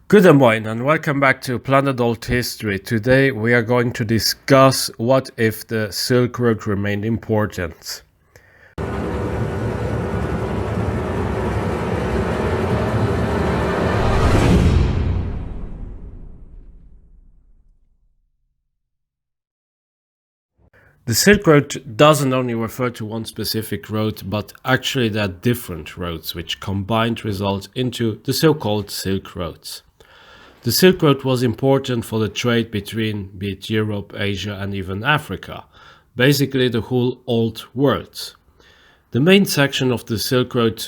Good morning and welcome back to Planet Althistory. Today we are going to discuss what if the Silk Road remained important. The Silk Road doesn't only refer to one specific road, but actually there are different roads which combined result into the so-called Silk Roads. The Silk Road was important for the trade between, be it Europe, Asia and even Africa, basically the whole old world. The main section of the Silk Road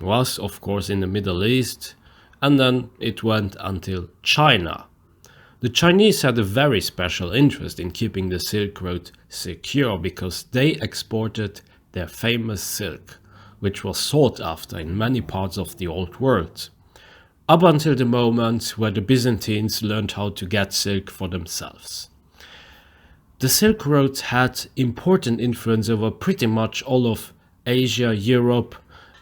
was, of course, in the Middle East, and then it went until China. The Chinese had a very special interest in keeping the Silk Road secure because they exported their famous silk, which was sought after in many parts of the old world, up until the moment where the Byzantines learned how to get silk for themselves. The Silk Road had important influence over pretty much all of Asia, Europe,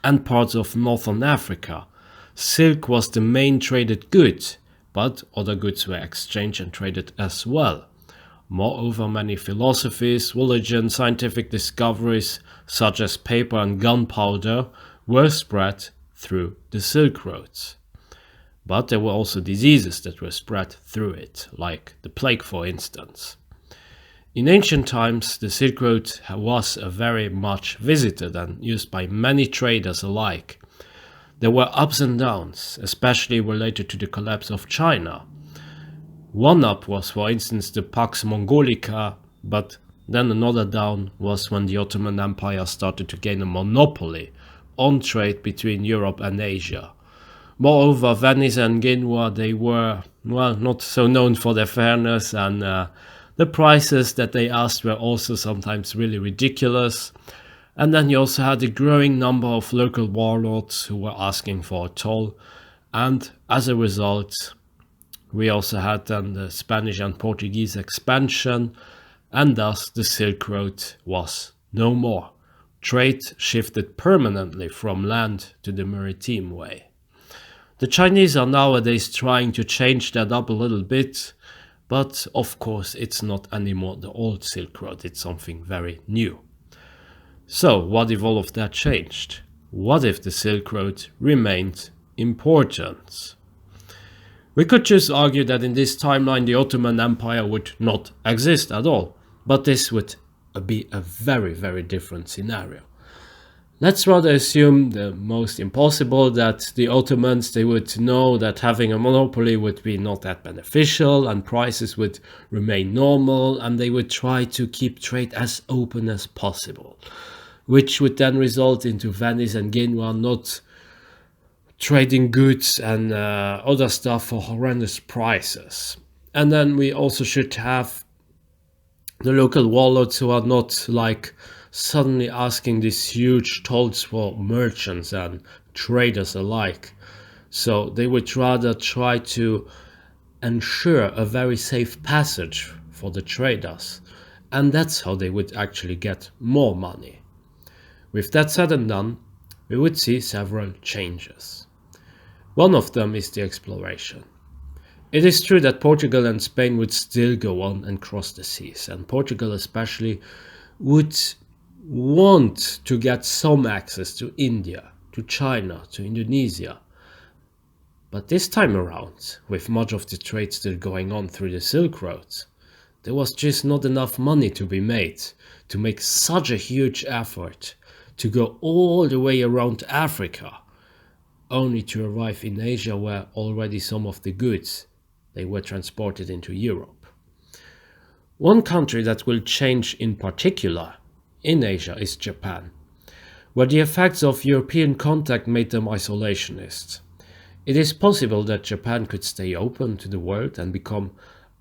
and parts of Northern Africa. Silk was the main traded good, but other goods were exchanged and traded as well. Moreover, many philosophies, religion, scientific discoveries, such as paper and gunpowder, were spread through the Silk Roads. But there were also diseases that were spread through it, like the plague, for instance. In ancient times, the Silk Road was very much visited and used by many traders alike. There were ups and downs, especially related to the collapse of China. One up was, for instance, the Pax Mongolica, but then another down was when the Ottoman Empire started to gain a monopoly on trade between Europe and Asia. Moreover, Venice and Genoa, they were, not so known for their fairness, and the prices that they asked were also sometimes really ridiculous. And then you also had a growing number of local warlords who were asking for a toll. And as a result, we also had then the Spanish and Portuguese expansion, and thus the Silk Road was no more. Trade shifted permanently from land to the maritime way. The Chinese are nowadays trying to change that up a little bit, but of course it's not anymore the old Silk Road, it's something very new. So, what if all of that changed? What if the Silk Road remained important? We could just argue that in this timeline the Ottoman Empire would not exist at all, but this would be a very, very different scenario. Let's rather assume the most impossible, that the Ottomans, they would know that having a monopoly would be not that beneficial and prices would remain normal, and they would try to keep trade as open as possible, which would then result into Venice and Genoa not trading goods and other stuff for horrendous prices. And then we also should have the local warlords who are not like suddenly asking these huge tolls for merchants and traders alike. So they would rather try to ensure a very safe passage for the traders, and that's how they would actually get more money. With that said and done, we would see several changes. One of them is the exploration. It is true that Portugal and Spain would still go on and cross the seas, and Portugal especially would want to get some access to India, to China, to Indonesia. But this time around, with much of the trade still going on through the Silk Road, there was just not enough money to be made to make such a huge effort to go all the way around Africa, only to arrive in Asia where already some of the goods they were transported into Europe. One country that will change in particular in Asia is Japan, where the effects of European contact made them isolationists. It is possible that Japan could stay open to the world and become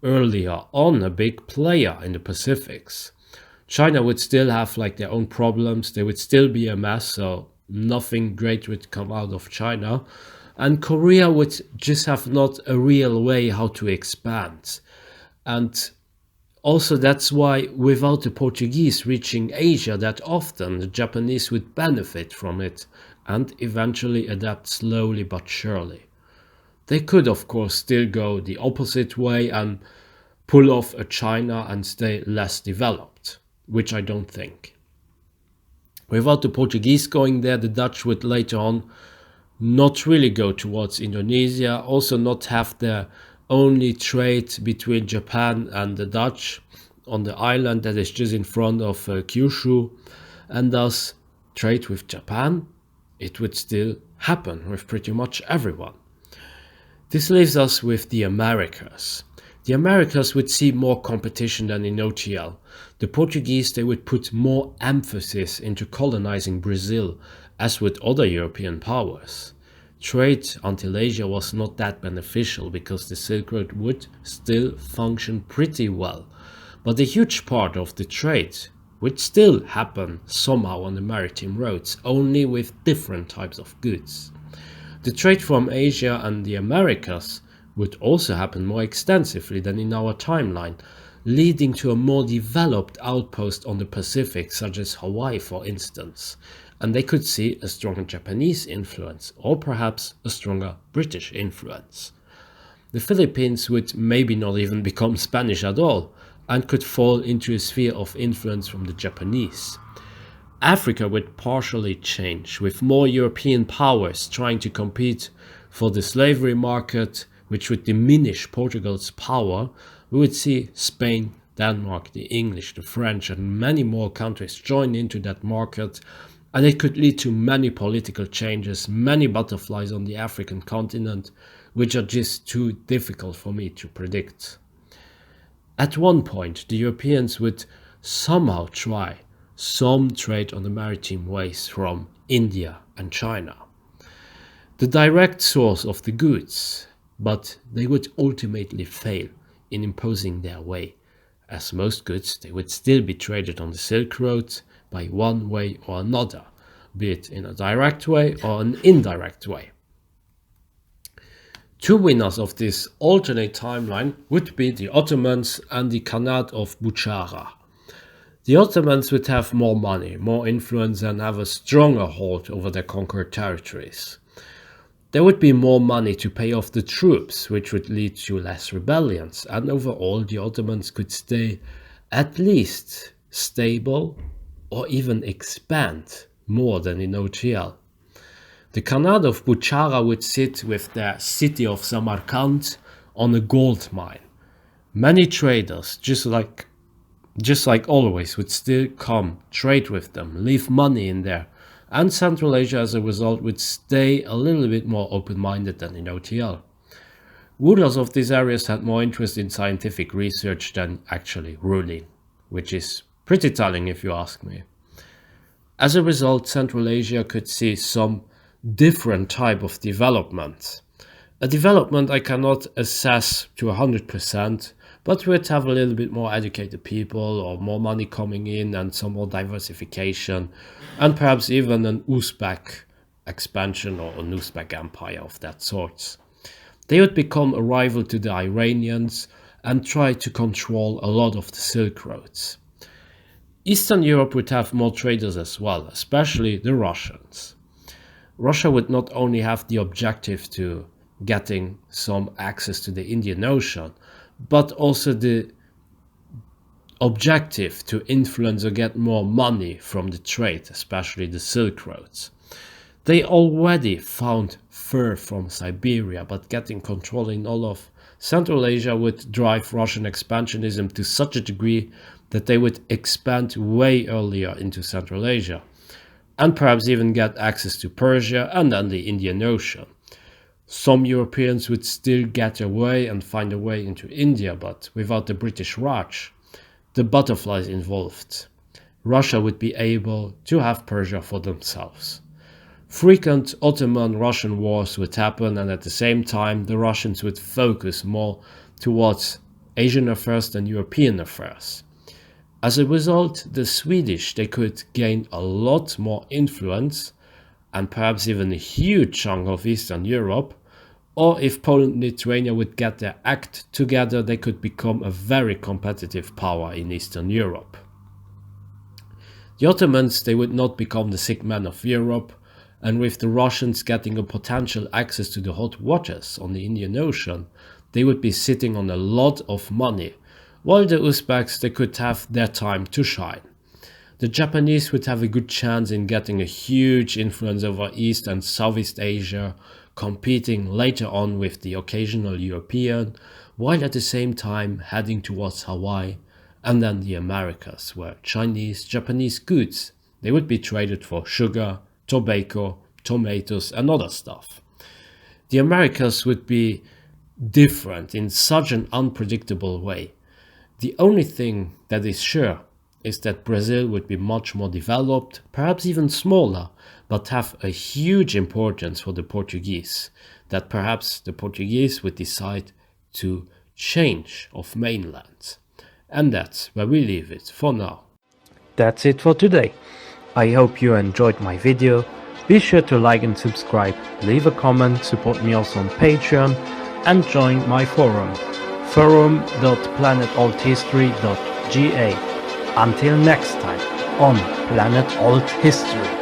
earlier on a big player in the Pacifics. China would still have like their own problems, they would still be a mess, so nothing great would come out of China. And Korea would just have not a real way how to expand. And also that's why without the Portuguese reaching Asia that often, the Japanese would benefit from it and eventually adapt slowly but surely. They could, of course, still go the opposite way and pull off a China and stay less developed, which I don't think. Without the Portuguese going there, the Dutch would later on not really go towards Indonesia, also not have their only trade between Japan and the Dutch on the island that is just in front of Kyushu, and thus trade with Japan, it would still happen with pretty much everyone. This leaves us with the Americas. The Americas would see more competition than in OTL. The Portuguese, they would put more emphasis into colonizing Brazil, as would other European powers. Trade until Asia was not that beneficial because the Silk Road would still function pretty well. But a huge part of the trade would still happen somehow on the maritime roads, only with different types of goods. The trade from Asia and the Americas would also happen more extensively than in our timeline, leading to a more developed outpost on the Pacific, such as Hawaii for instance, and they could see a stronger Japanese influence or perhaps a stronger British influence. The Philippines would maybe not even become Spanish at all and could fall into a sphere of influence from the Japanese. Africa would partially change, with more European powers trying to compete for the slavery market, which would diminish Portugal's power. We would see Spain, Denmark, the English, the French, and many more countries join into that market, and it could lead to many political changes, many butterflies on the African continent, which are just too difficult for me to predict. At one point, the Europeans would somehow try some trade on the maritime ways from India and China, the direct source of the goods, but they would ultimately fail in imposing their way, as most goods they would still be traded on the Silk Road by one way or another, be it in a direct way or an indirect way. Two winners of this alternate timeline would be the Ottomans and the Khanate of Bukhara. The Ottomans would have more money, more influence, and have a stronger hold over their conquered territories. There would be more money to pay off the troops, which would lead to less rebellions, and overall the Ottomans could stay at least stable or even expand more than in OTL. The Khanate of Bukhara would sit with their city of Samarkand on a gold mine. Many traders, just like always, would still come, trade with them, leave money in there, and Central Asia as a result would stay a little bit more open-minded than in OTL. Rulers of these areas had more interest in scientific research than actually ruling, which is pretty telling if you ask me. As a result, Central Asia could see some different type of development. A development I cannot assess to 100%, but would have a little bit more educated people or more money coming in and some more diversification, and perhaps even an Uzbek expansion or an Uzbek empire of that sort. They would become a rival to the Iranians and try to control a lot of the Silk Roads. Eastern Europe would have more traders as well, especially the Russians. Russia would not only have the objective to getting some access to the Indian Ocean, but also the objective to influence or get more money from the trade, especially the Silk Roads. They already found fur from Siberia, but getting control in all of Central Asia would drive Russian expansionism to such a degree that they would expand way earlier into Central Asia, and perhaps even get access to Persia and then the Indian Ocean. Some Europeans would still get away and find a way into India, but without the British Raj, the butterflies involved, Russia would be able to have Persia for themselves. Frequent Ottoman-Russian wars would happen, and at the same time the Russians would focus more towards Asian affairs than European affairs. As a result, the Swedish, they could gain a lot more influence and perhaps even a huge chunk of Eastern Europe, or if Poland and Lithuania would get their act together, they could become a very competitive power in Eastern Europe. The Ottomans, they would not become the sick men of Europe, And with the Russians getting a potential access to the hot waters on the Indian Ocean, they would be sitting on a lot of money, while the Uzbeks, they could have their time to shine. The Japanese would have a good chance in getting a huge influence over East and Southeast Asia, competing later on with the occasional European, while at the same time heading towards Hawaii, and then the Americas, where Chinese, Japanese goods, they would be traded for sugar, tobacco, tomatoes and other stuff. The Americas would be different in such an unpredictable way. The only thing that is sure is that Brazil would be much more developed, perhaps even smaller, but have a huge importance for the Portuguese, that perhaps the Portuguese would decide to change of mainland. And that's where we leave it for now. That's it for today. I hope you enjoyed my video. Be sure to like and subscribe, leave a comment, support me also on Patreon, and join my forum, forum.planetalthistory.ga. Until next time on Planet Alt History.